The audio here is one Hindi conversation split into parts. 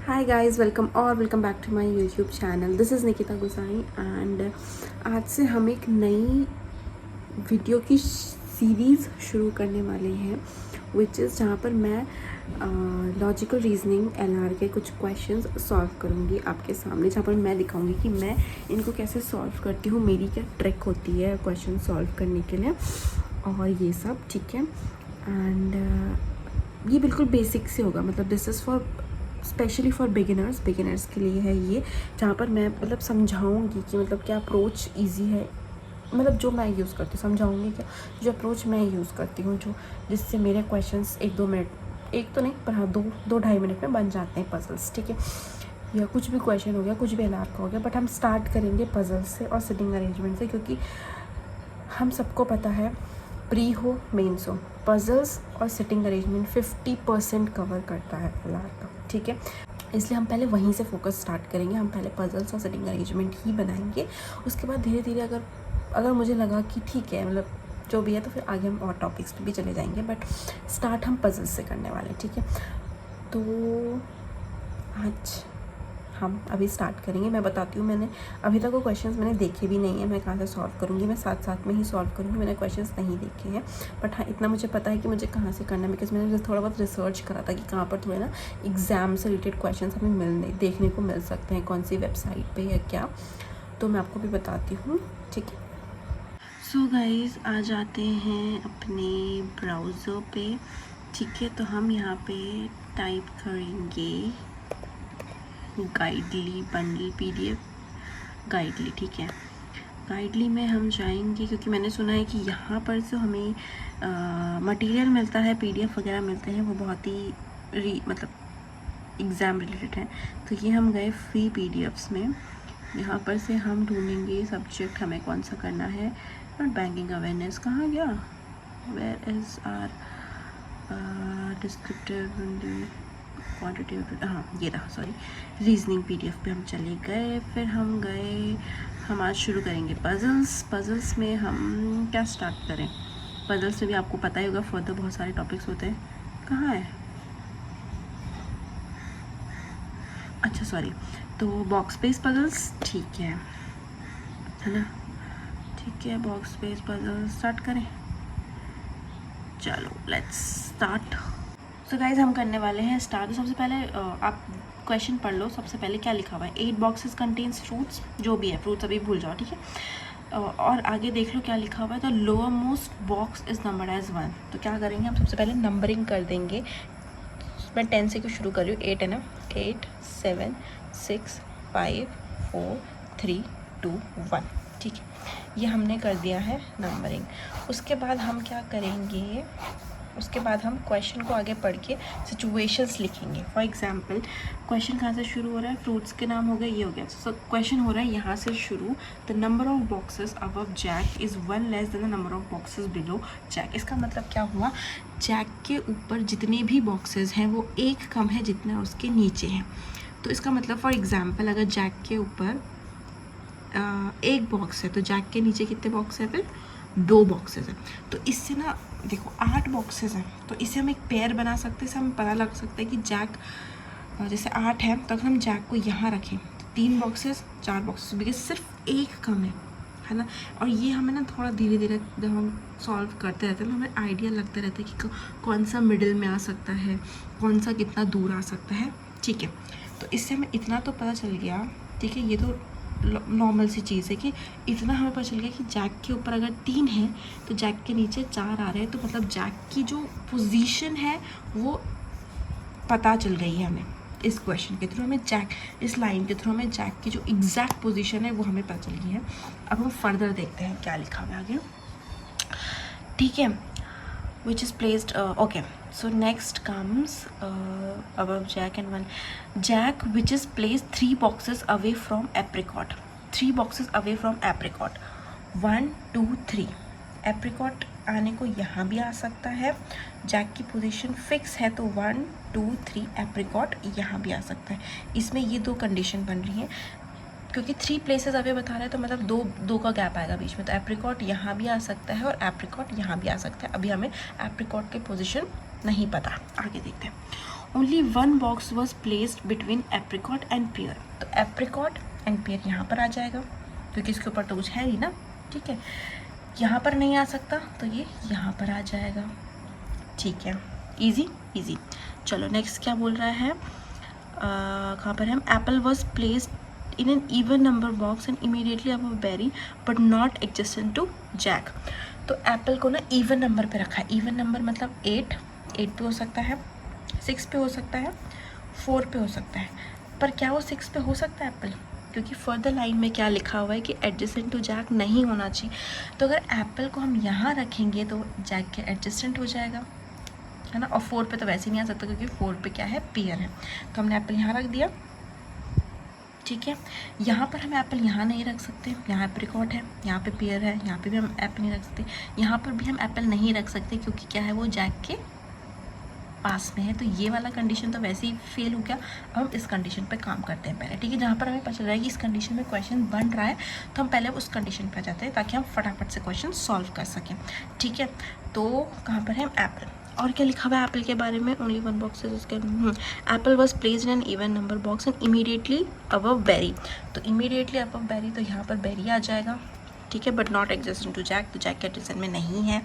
Hi guys, welcome back to my YouTube channel. This is Nikita Gusain and आज से हम एक नई वीडियो की सीरीज़ शुरू करने वाले हैं विच इज़ जहाँ पर मैं लॉजिकल रीजनिंग एलआर के कुछ क्वेश्चंस सॉल्व करूँगी आपके सामने, जहाँ पर मैं दिखाऊँगी कि मैं इनको कैसे सॉल्व करती हूँ, मेरी क्या ट्रिक होती है क्वेश्चन सॉल्व करने के लिए और ये सब। ठीक है। एंड ये बिल्कुल बेसिक से होगा, मतलब this is for specially for beginners के लिए है ये, जहाँ पर मैं मतलब समझाऊंगी कि मतलब क्या अप्रोच इजी है, मतलब जो मैं यूज़ करती हूँ समझाऊंगी क्या जो अप्रोच मैं यूज़ करती हूँ, जो जिससे मेरे क्वेश्चंस 1-2 मिनट, एक तो नहीं पर हाँ 2-2.5 मिनट में बन जाते हैं पजल्स। ठीक है, या कुछ भी क्वेश्चन हो गया, कुछ भी एलआर का हो गया, बट हम स्टार्ट करेंगे पजल्स से और सिटिंग अरेंजमेंट से, क्योंकि हम सबको पता है प्री हो मेंस हो, पजल्स और सिटिंग अरेंजमेंट 50% कवर करता है एलआर का। ठीक है, इसलिए हम पहले वहीं से फोकस स्टार्ट करेंगे। हम पहले पजल्स और सिटिंग अरेंजमेंट ही बनाएंगे, उसके बाद धीरे धीरे अगर मुझे लगा कि ठीक है मतलब जो भी है तो फिर आगे हम और टॉपिक्स पे भी चले जाएंगे, बट स्टार्ट हम पजल्स से करने वाले। ठीक है, तो आज हम अभी स्टार्ट करेंगे। मैं बताती हूँ, मैंने अभी तक वो क्वेश्चंस मैंने देखे भी नहीं है, मैं कहाँ से सॉल्व करूँगी, मैं साथ साथ में ही सॉल्व करूँगी। मैंने क्वेश्चंस नहीं देखे हैं, बट हाँ इतना मुझे पता है कि मुझे कहाँ से करना है, बिकॉज मैंने थोड़ा बहुत रिसर्च करा था कि कहाँ पर थोड़े ना एग्ज़ाम से रिलेटेड क्वेश्चन हमें देखने को मिल सकते हैं, कौन सी वेबसाइट पर या क्या, तो मैं आपको भी बताती हूँ। ठीक है, सो गाइज आ जाते हैं अपने ब्राउज़र पे। ठीक है, तो हम यहाँ पे टाइप करेंगे गाइडली बंडल PDF गाइडली। ठीक है, गाइडली में हम जाएंगे क्योंकि मैंने सुना है कि यहाँ पर जो हमें मटेरियल मिलता है, PDF वगैरह मिलते हैं, वो बहुत ही मतलब एग्ज़ाम रिलेटेड है। तो ये हम गए फ्री PDFs में, यहाँ पर से हम ढूंढेंगे सब्जेक्ट हमें कौन सा करना है। और बैंकिंग अवेयरनेस कहाँ गया, where is our descriptive quantitative, हाँ ये रहा, सॉरी रीजनिंग PDF पे हम चले गए। फिर हम आज शुरू करेंगे पजल्स में हम क्या स्टार्ट करें। पजल्स में भी आपको पता ही होगा फर्दर बहुत सारे टॉपिक्स होते हैं। कहाँ है, अच्छा सॉरी, तो बॉक्स स्पेस पजल्स। ठीक है ना, ठीक है, बॉक्स स्पेस पजल्स स्टार्ट करें। चलो लेट्स स्टार्ट। सो गाइज हम करने वाले हैं स्टार्ट। सबसे पहले आप क्वेश्चन पढ़ लो। सबसे पहले क्या लिखा हुआ है, 8 बॉक्सेस कंटेन्स फ्रूट्स, जो भी है फ्रूट्स अभी भूल जाओ। ठीक है, और आगे देख लो क्या लिखा हुआ है, the lower most box is numbered as 1। तो क्या करेंगे हम, सबसे पहले नंबरिंग कर देंगे। मैं 10 से क्यों शुरू कर रही हूँ, 8 है ना, 8 7 6 5 4 3 2 1। ठीक है, ये हमने कर दिया है नंबरिंग। उसके बाद हम क्या करेंगे, उसके बाद हम क्वेश्चन को आगे पढ़ के सिचुएशंस लिखेंगे। फॉर एग्जांपल क्वेश्चन कहाँ से शुरू हो रहा है, फ्रूट्स के नाम हो गए, ये हो गया। सो क्वेश्चन हो रहा है यहाँ से शुरू, the number of boxes above Jack is 1 less than the number of boxes below Jack. इसका मतलब क्या हुआ, जैक के ऊपर जितने भी बॉक्सेस हैं वो एक कम है जितना उसके नीचे हैं। तो इसका मतलब फॉर एग्जाम्पल अगर जैक के ऊपर एक बॉक्स है तो जैक के नीचे कितने बॉक्स है, फिर 2 बॉक्सेस हैं। तो इससे ना देखो 8 बॉक्सेस हैं, तो इससे हम एक पेयर बना सकते हैं। इससे हमें पता लग सकता है कि जैक जैसे 8 है तो अगर हम जैक को यहाँ रखें तो 3 बॉक्सेस 4 बॉक्सेस, बिकॉज सिर्फ एक कम है ना। और ये हमें ना थोड़ा धीरे धीरे जब हम सॉल्व करते रहते हैं ना, हमें आइडिया लगता रहता है कि कौन सा मिडिल में आ सकता है, कौन सा कितना दूर आ सकता है। ठीक है, तो इससे हमें इतना तो पता चल गया। ठीक है, ये तो नॉर्मल सी चीज़ है कि इतना हमें पता चल गया कि जैक के ऊपर अगर 3 है तो जैक के नीचे 4 आ रहे हैं, तो मतलब जैक की जो पोजीशन है वो पता चल गई है हमें। इस क्वेश्चन के थ्रू हमें जैक, इस लाइन के थ्रू हमें जैक की जो एग्जैक्ट पोजीशन है वो हमें पता चल गई है। अब हम फर्दर देखते हैं क्या लिखा हुआ है आगे। ठीक है, which is placed okay, so next comes above jack and 1 jack which is placed 3 boxes away from apricot, 3 boxes away from apricot, 1 2 3। Apricot आने को यहाँ भी आ सकता है, जैक की पोजीशन फिक्स है तो 1 2 3 एप्रिकॉट यहाँ भी आ सकता है। इसमें ये 2 कंडीशन बन रही हैं, क्योंकि 3 प्लेसेस अभी बता रहे हैं तो मतलब दो का गैप आएगा बीच में, तो एप्रिकॉट यहाँ भी आ सकता है और एप्रिकॉट यहाँ भी आ सकता है। अभी हमें एप्रिकॉट की पोजीशन नहीं पता, आगे देखते हैं। Only one box was placed between apricot and pear. तो एप्रिकॉट एंड पियर यहाँ पर आ जाएगा क्योंकि इसके ऊपर तो कुछ है ही ना, ठीक है। यहाँ पर नहीं आ सकता तो ये यहाँ पर आ जाएगा, ठीक है। Easy easy. चलो नेक्स्ट क्या बोल रहा है, कहाँ पर है, apple was placed in an even number box and immediately above berry but not adjacent to Jack. तो एप्पल को ना इवन नंबर पे रखा है। इवन नंबर मतलब 8 पे हो सकता है, 6 पे हो सकता है, 4 पे हो सकता है। पर क्या वो 6 पे हो सकता है एप्पल? क्योंकि फर्दर लाइन में क्या लिखा हुआ है कि एडजेसेंट टू जैक नहीं होना चाहिए। तो अगर एप्पल को हम यहाँ रखेंगे तो जैक के एडजेसेंट हो जाएगा, है ना। और 4 पे तो वैसे नहीं आ सकता क्योंकि 4 पे क्या है, पियर है। तो हमने एप्पल यहाँ रख दिया, ठीक है। यहाँ पर हम एप्पल यहाँ नहीं रख सकते, यहाँ एप्रिकॉट है, यहाँ पे पियर है, यहाँ पे भी हम एप्पल नहीं रख सकते, यहाँ पर भी हम एप्पल नहीं रख सकते क्योंकि क्या है, वो जैक के पास में है। तो ये वाला कंडीशन तो वैसे ही फेल हो गया। अब हम इस कंडीशन पे काम करते हैं पहले, ठीक है। जहाँ पर हमें पता चल रहा है कि इस कंडीशन में क्वेश्चन बन रहा है तो हम पहले उस कंडीशन पे जाते हैं ताकि हम फटाफट से क्वेश्चन सॉल्व कर सकें, ठीक है। तो कहाँ पर है एप्पल, और क्या लिखा हुआ है एप्पल के बारे में, ओनली वन बॉक्स है उसके। Apple was placed in an even number box and immediately above berry. तो इमीडिएटली अबव बेरी, तो यहाँ पर बेरी आ जाएगा, ठीक है। But not adjacent to Jack, तो जैक के एडजेसेंट में नहीं है।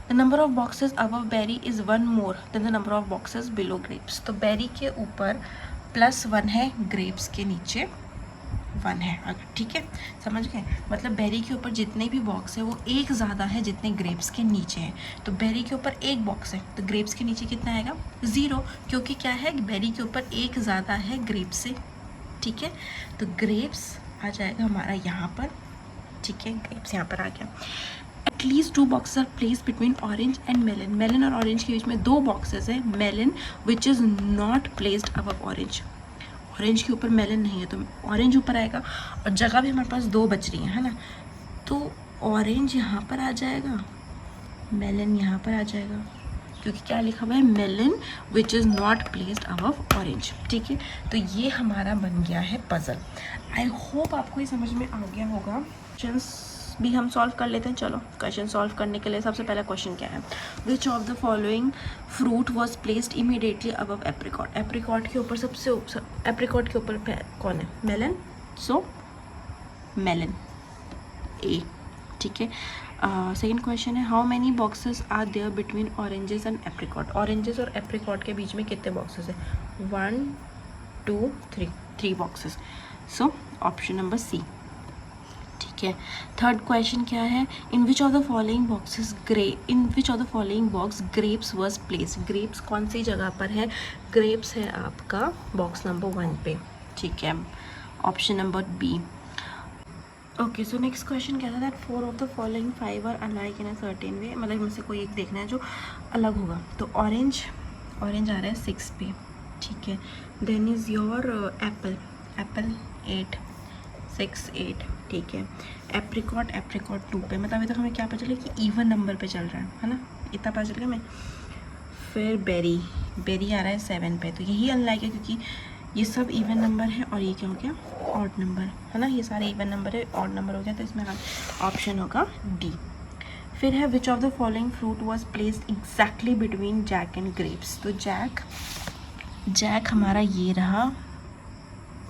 The number of boxes above berry is 1 more than the number of boxes below grapes. तो बेरी के ऊपर +1 है, ग्रेप्स के नीचे 1 है, अगर, ठीक है, समझ गए। मतलब बेरी के ऊपर जितने भी बॉक्स है वो एक ज़्यादा है जितने ग्रेप्स के नीचे हैं। तो बेरी के ऊपर एक बॉक्स है तो ग्रेप्स के नीचे कितना आएगा, 0, क्योंकि क्या है, बेरी के ऊपर एक ज़्यादा है ग्रेप्स से, ठीक है। तो ग्रेप्स आ जाएगा हमारा यहाँ पर, ठीक है, ग्रेप्स यहाँ पर आ गया। At least 2 boxes are place between orange and melon. Melon और ऑरेंज के बीच में 2 बॉक्सेस है। Melon which is not placed above orange. Orange के ऊपर मेलन नहीं है तो ऑरेंज ऊपर आएगा, और जगह भी हमारे पास 2 बच रही है ना, तो ऑरेंज यहाँ पर आ जाएगा, मेलन यहाँ पर आ जाएगा, क्योंकि क्या लिखा हुआ है, melon which is not placed above orange, ठीक है। तो ये हमारा बन गया है पजल। आई होप आपको ये समझ में आ गया होगा। क्वेश्चंस भी हम सॉल्व कर लेते हैं। चलो क्वेश्चन सॉल्व करने के लिए सबसे पहला क्वेश्चन क्या है, which of the following fruit was placed immediately above apricot. Apricot के ऊपर एप्रिकॉट के ऊपर कौन है, मेलन, सो मेलन ए, ठीक है। सेकेंड क्वेश्चन है, how many boxes are there between oranges and apricot. Oranges और एप्रिकॉट के बीच में कितने बॉक्सेस है, 1 2 3 boxes, so option number C, ठीक है। थर्ड क्वेश्चन क्या है, in which of the following box grapes was place. Grapes कौन सी जगह पर है, ग्रेप्स है आपका बॉक्स नंबर 1 पे, ठीक है, option number B. Okay, so next question कहता है that 4 of the following 5 are unlike in a certain way. मतलब इनमें से कोई एक देखना है जो अलग होगा। तो ऑरेंज आ रहा है 6 पे, ठीक है। देन इज़ योर एप्पल 8 6 8, ठीक है। एप्रिकॉट 2 पे, मतलब अभी तक हमें क्या पता चला कि इवन नंबर पे चल रहा है ना, इतना पता चल गया हमें। फिर बेरी आ रहा है 7 पे, तो यही अनलाइक है क्योंकि ये सब इवन नंबर है और ये क्या हो गया, ऑड नंबर, है ना। ये सारे इवन नंबर है, ऑड नंबर हो गया, तो इसमें ऑप्शन होगा डी। फिर है which of the following fruit was placed exactly between Jack and grapes. तो जैक हमारा ये रहा,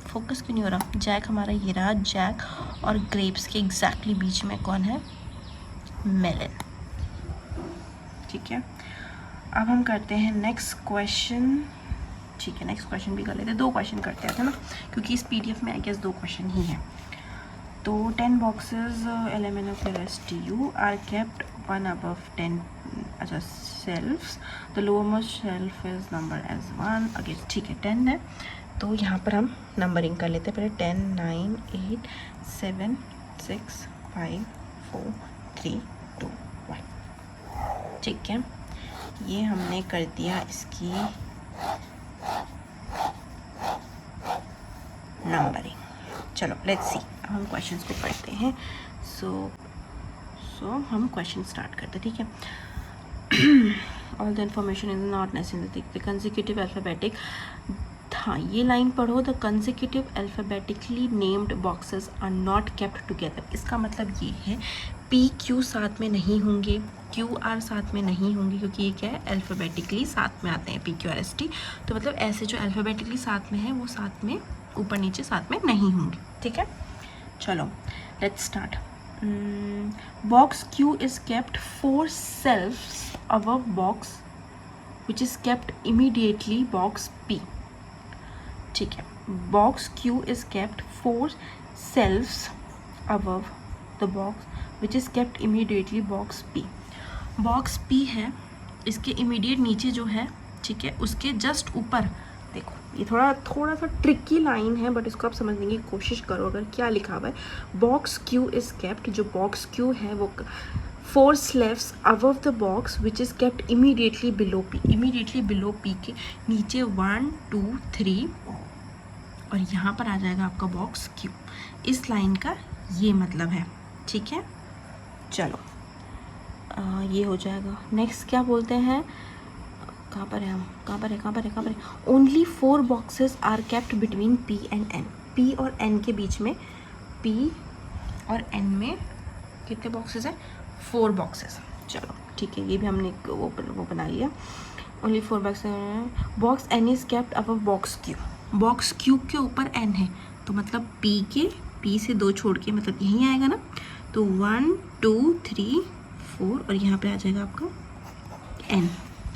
फोकस क्यों नहीं हो रहा, जैक हमारा ये रहा, जैक और ग्रेप्स के एग्जैक्टली बीच में कौन है, मेलन, ठीक है। अब हम करते हैं नेक्स्ट क्वेश्चन, ठीक है। नेक्स्ट क्वेश्चन भी कर लेते हैं, 2 क्वेश्चन करते हैं, है ना, क्योंकि इस पीडीएफ में आई गेस 2 क्वेश्चन ही है। तो 10 boxes LMNOPLSTU are kept 1 above 10 अच्छा shelves, the lowermost shelf is number as 1 again, ठीक है। 10 है तो यहाँ पर हम नंबरिंग कर लेते हैं पहले, 10 9 8 7 6 5 4 3 2 1, ठीक है। ये हमने कर दिया इसकी नंबरिंग। चलो लेट्स सी, अब हम क्वेश्चंस को पढ़ते हैं। सो हम क्वेश्चन स्टार्ट करते हैं, ठीक है। All the information is not necessary, the consecutive alphabetic, हाँ ये लाइन पढ़ो, the consecutive alphabetically named boxes are not kept together. इसका मतलब ये है PQ साथ में नहीं होंगे, क्यू आर साथ में नहीं होंगी क्योंकि ये क्या है, अल्फ़ाबेटिकली साथ में आते हैं P Q R S T. तो मतलब ऐसे जो अल्फ़ाबेटिकली साथ में है वो साथ में ऊपर नीचे साथ में नहीं होंगे, ठीक है। चलो let's start. Box Q is kept 4 shelfs above box which is kept immediately box P, ठीक है। Box Q is kept 4 shelfs above the box which is kept immediately box P. Box P है, इसके इमीडिएट नीचे जो है, ठीक है, उसके जस्ट ऊपर देखो, ये थोड़ा सा ट्रिकी लाइन है बट इसको आप समझने की कोशिश करो। अगर क्या लिखा हुआ है, बॉक्स क्यू इज़ केप्ट, जो बॉक्स क्यू है वो 4 slaves above the box which is kept immediately below P. Immediately below P के नीचे 1 2 3 और यहाँ पर आ जाएगा आपका बॉक्स क्यू। इस लाइन का ये मतलब है, ठीक है। चलो ये हो जाएगा। नेक्स्ट क्या बोलते हैं, कहाँ पर है हम, कहाँ पर है। Only 4 boxes are kept between P and N. P और एन के बीच में, पी और एन में कितने बॉक्सेस हैं, 4 बॉक्सेस। चलो ठीक है, ये भी हमने वो बना लिया। Only 4 boxes. Box N is kept above box Q. Box Q के ऊपर एन है तो मतलब पी से 2 छोड़ के मतलब यहीं आएगा ना, तो 1 2 3 4 और यहाँ पे आ जाएगा आपका एन।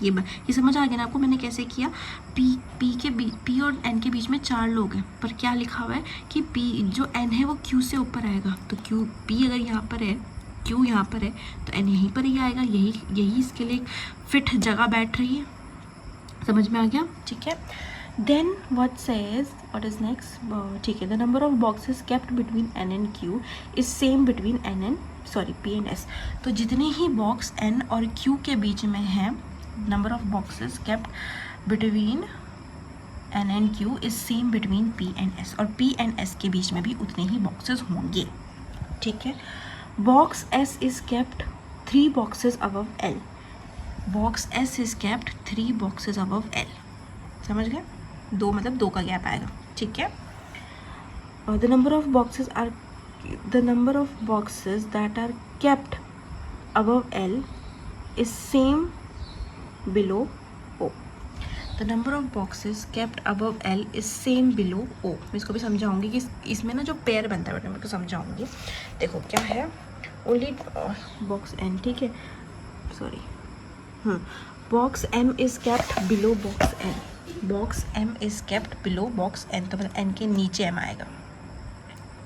ये समझ आ गया ना आपको मैंने कैसे किया। पी और एन के बीच में 4 लोग हैं, पर क्या लिखा हुआ है कि पी जो एन है वो क्यू से ऊपर आएगा। तो क्यू पी अगर यहाँ पर है, क्यू यहाँ पर है, तो एन यहीं पर ही आएगा। यही इसके लिए फिट जगह बैठ रही है। समझ में आ गया, ठीक है। देन व्हाट इज नेक्स्ट, ठीक है। The number of boxes kept between N and Q is same between P and S. तो जितने ही बॉक्स एन और क्यू के बीच में है, number of boxes kept between N and Q is same between P and S, और पी एंड एस के बीच में भी उतने ही बॉक्सेस होंगे, ठीक है। Box S is kept 3 boxes above L. Box S is kept 3 boxes above L. समझ गए, 2 मतलब 2 का गैप आएगा, ठीक है। The number of boxes that are kept above L is same below O. The number of boxes kept above L is same below O. मैं इसको भी समझाऊंगी कि इसमें ना जो पेयर बनता है, मैं को समझाऊंगी। देखो क्या है, ओनली बॉक्स एन, ठीक है, sorry, box M is kept below box N. Box M is kept below box N, तो मतलब एन के नीचे एम आएगा,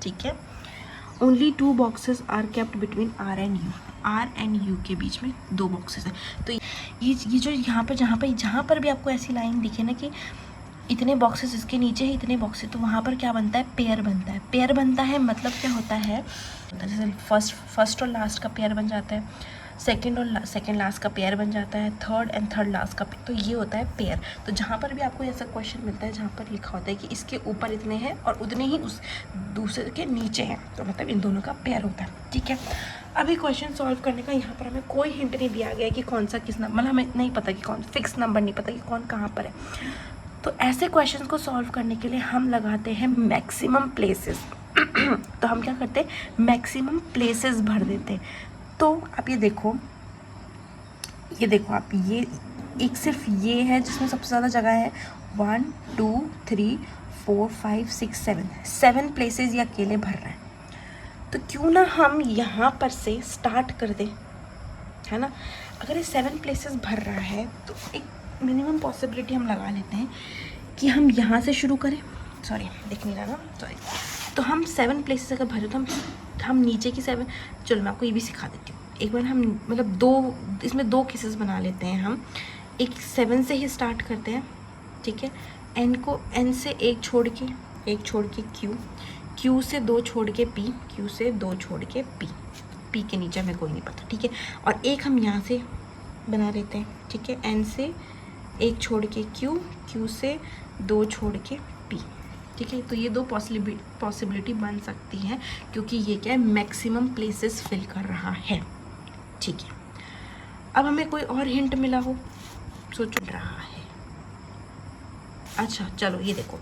ठीक है। Only 2 boxes are kept between R and U. R and U के बीच में 2 बॉक्सेस हैं। तो ये जो यहाँ पर जहाँ पर भी आपको ऐसी लाइन दिखे ना कि इतने बॉक्सेस इसके नीचे है, इतने बॉक्सेस, तो वहाँ पर क्या बनता है, पेयर बनता है। पेयर बनता है मतलब क्या होता है, जैसे फर्स्ट और लास्ट का पेयर बन जाता है, सेकंड लास्ट का पेयर बन जाता है, थर्ड लास्ट का, तो ये होता है पेयर। तो जहाँ पर भी आपको ऐसा क्वेश्चन मिलता है जहाँ पर लिखा होता है कि इसके ऊपर इतने हैं और उतने ही उस दूसरे के नीचे हैं, तो मतलब इन दोनों का पेयर होता है, ठीक है। अभी क्वेश्चन सॉल्व करने का यहाँ पर हमें कोई हिंट नहीं दिया गया कि कौन सा किस नंबर, मतलब हमें नहीं पता कि कौन फिक्स नंबर, नहीं पता कि कौन कहाँ पर है। तो ऐसे क्वेश्चन को सॉल्व करने के लिए हम लगाते हैं मैक्सिमम प्लेसेस। तो हम क्या करते हैं, मैक्सिमम प्लेसेस भर देते हैं। तो आप ये देखो आप, ये एक सिर्फ ये है जिसमें सबसे ज़्यादा जगह है। 1 2 3 4 5 6 7 प्लेसेस ये अकेले भर रहा है। तो क्यों ना हम यहाँ पर से स्टार्ट कर दें, है ना। अगर ये 7 प्लेसेस भर रहा है तो एक मिनिमम पॉसिबिलिटी हम लगा लेते हैं कि हम यहाँ से शुरू करें। सॉरी, दिख नहीं रहा ना, सॉरी। तो हम 7 प्लेसेस अगर भरे तो हम नीचे की 7, चलो मैं आपको ये भी सिखा देती हूँ। एक बार हम मतलब इसमें 2 केसेस बना लेते हैं। हम एक 7 से ही स्टार्ट करते हैं, ठीक है। एन से एक छोड़ के क्यू से 2 छोड़ के क्यू से 2 छोड़ के पी के नीचे हमें कोई नहीं पता, ठीक है। और एक हम यहाँ से बना लेते हैं, ठीक है। एन से एक छोड़ के क्यू से 2 छोड़ के पी, ठीक है। तो ये 2 पॉसिबिलिटी बन सकती है क्योंकि ये क्या है, मैक्सिमम प्लेसेस फिल कर रहा है, ठीक है। अब हमें कोई और हिंट मिला हो, सोचो रहा है। अच्छा चलो ये देखो,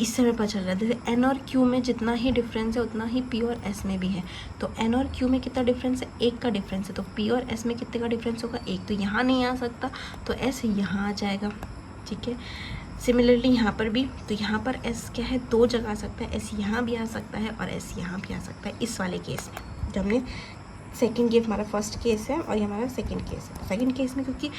इससे हमें पता चल रहा है जैसे एन और क्यू में जितना ही डिफरेंस है उतना ही पी और एस में भी है। तो एन और क्यू में कितना डिफरेंस है, 1 का डिफरेंस है। तो पी और एस में कितने का डिफरेंस होगा, 1। तो यहाँ नहीं आ सकता, तो एस यहाँ आ जाएगा, ठीक है। सिमिलरली यहाँ पर भी, तो यहाँ पर एस क्या है, 2 जगह आ सकता है, एस यहाँ भी आ सकता है और एस यहाँ भी आ सकता है। इस वाले केस में जब हमने सेकेंड, ये हमारा फर्स्ट केस है और ये हमारा सेकेंड केस है। सेकेंड केस में क्योंकि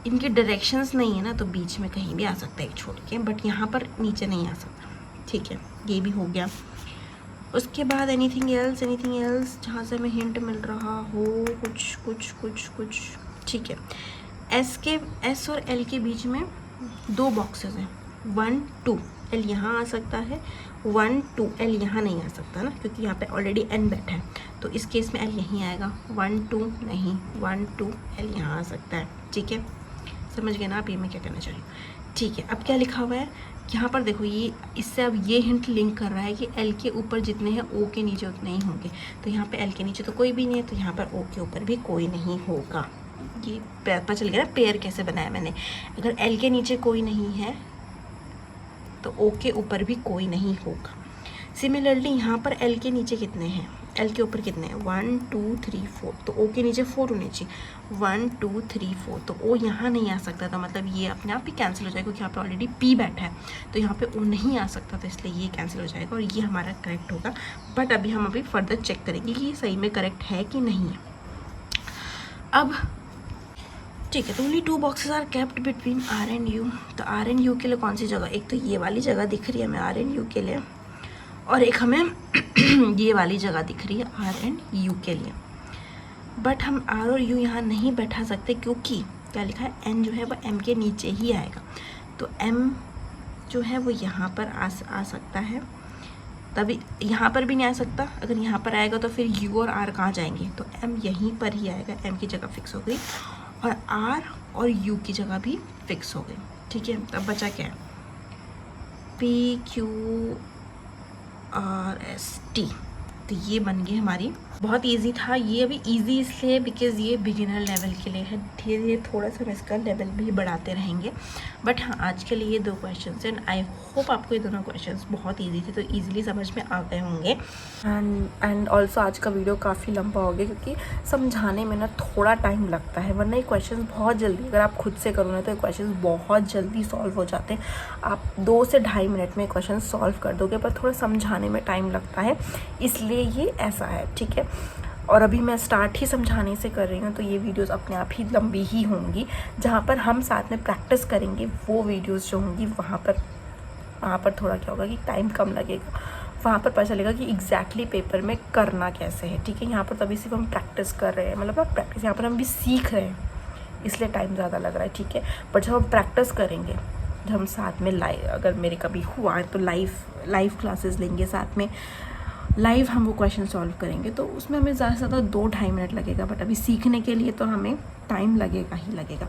इनके डायरेक्शंस नहीं है ना, तो बीच में कहीं भी आ सकता है एक छोड़ के, बट यहाँ पर नीचे नहीं आ सकता, ठीक है। ये भी हो गया। उसके बाद एनीथिंग एल्स जहाँ से हमें हिंट मिल रहा हो, कुछ, ठीक है। एस और एल के बीच में 2 बॉक्सेस हैं, 1 2, एल यहाँ आ सकता है, 1 2, एल यहाँ नहीं आ सकता ना, क्योंकि यहाँ पे ऑलरेडी एन बैठा है। तो इस केस में एल यहीं आएगा, 1 2 नहीं, 1 2, एल यहाँ आ सकता है, ठीक है। समझ गए ना आप ये मैं क्या करना चाह रही हूँ, ठीक है। अब क्या लिखा हुआ है यहाँ पर देखो, ये इससे अब ये हिंट लिंक कर रहा है कि एल के ऊपर जितने हैं ओ के नीचे उतने ही होंगे। तो यहाँ पे एल के नीचे तो कोई भी नहीं है, तो यहाँ पर ओ के ऊपर भी कोई नहीं होगा। ये पता चल गया ना पेयर कैसे बनाया मैंने। अगर एल के नीचे कोई नहीं है तो ओ के ऊपर भी कोई नहीं होगा। सिमिलरली यहाँ पर एल के नीचे कितने हैं, एल के ऊपर कितने हैं, 1 2 3 4, तो ओ के नीचे 4 होने चाहिए, 1 2 3 4, तो ओ यहाँ नहीं आ सकता था, मतलब ये अपने आप ही कैंसिल हो जाएगा, क्योंकि यहाँ पे ऑलरेडी पी बैठा है, तो यहाँ पे ओ नहीं आ सकता, तो इसलिए ये कैंसिल हो जाएगा और ये हमारा करेक्ट होगा। बट अभी हम फर्दर चेक करेंगे कि ये सही में करेक्ट है कि नहीं है। अब ठीक है, तो only 2 boxes are kept between R and U. तो आर एंड यू के लिए कौन सी जगह, एक तो ये वाली जगह दिख रही है हमें आर एंड यू के लिए, और एक हमें ये वाली जगह दिख रही है आर एंड यू के लिए। बट हम आर और यू यहाँ नहीं बैठा सकते, क्योंकि क्या लिखा है, एन जो है वो एम के नीचे ही आएगा। तो एम जो है वो यहाँ पर आ सकता है, तभी यहाँ पर भी नहीं आ सकता। अगर यहाँ पर आएगा तो फिर यू और आर कहाँ जाएंगे, तो एम यहीं पर ही आएगा, एम की जगह फिक्स हो गई, और आर और यू की जगह भी फिक्स हो गई, ठीक है। तब बचा क्या है, P Q R S T. तो ये बन गई हमारी, बहुत इजी था ये। अभी इजी इसलिए बिकॉज़ ये बिगिनर लेवल के लिए है, धीरे धीरे थोड़ा सा हम इसका लेवल भी बढ़ाते रहेंगे। बट हाँ, आज के लिए ये 2 क्वेश्चंस हैं, एंड आई होप आपको ये दोनों क्वेश्चंस बहुत इजी थे, तो इजीली समझ में आ गए होंगे। एंड ऑल्सो आज का वीडियो काफ़ी लंबा हो गया, क्योंकि समझाने में ना थोड़ा टाइम लगता है, वरना ये क्वेश्चन बहुत जल्दी, अगर आप खुद से करो ना तो ये क्वेश्चन बहुत जल्दी सॉल्व हो जाते हैं। आप 2 से 2.5 मिनट में क्वेश्चन सॉल्व कर दोगे, पर थोड़ा समझाने में टाइम लगता है, इसलिए ये ऐसा है, ठीक है। और अभी मैं स्टार्ट ही समझाने से कर रही हूँ, तो ये वीडियोस अपने आप ही लंबी ही होंगी। जहाँ पर हम साथ में प्रैक्टिस करेंगे वो वीडियोस जो होंगी, वहाँ पर थोड़ा क्या होगा कि टाइम कम लगेगा, वहाँ पर पता चलेगा कि एग्जैक्टली पेपर में करना कैसे है, ठीक है। यहाँ पर तभी सिर्फ हम प्रैक्टिस कर रहे हैं, मतलब प्रैक्टिस, यहाँ पर हम भी सीख रहे हैं, इसलिए टाइम ज़्यादा लग रहा है, ठीक है। बट जब हम प्रैक्टिस करेंगे, जब हम साथ में लाइव, अगर मेरे कभी हुआ तो लाइव क्लासेस लेंगे साथ में, लाइव हम वो क्वेश्चन सॉल्व करेंगे, तो उसमें हमें ज़्यादा से ज़्यादा 2-2.5 मिनट लगेगा। बट अभी सीखने के लिए तो हमें टाइम लगेगा ही लगेगा।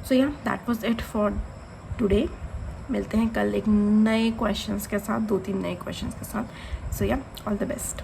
सो या that was it for today. मिलते हैं कल एक नए क्वेश्चंस के साथ, 2-3 नए क्वेश्चंस के साथ। सो या ऑल द बेस्ट।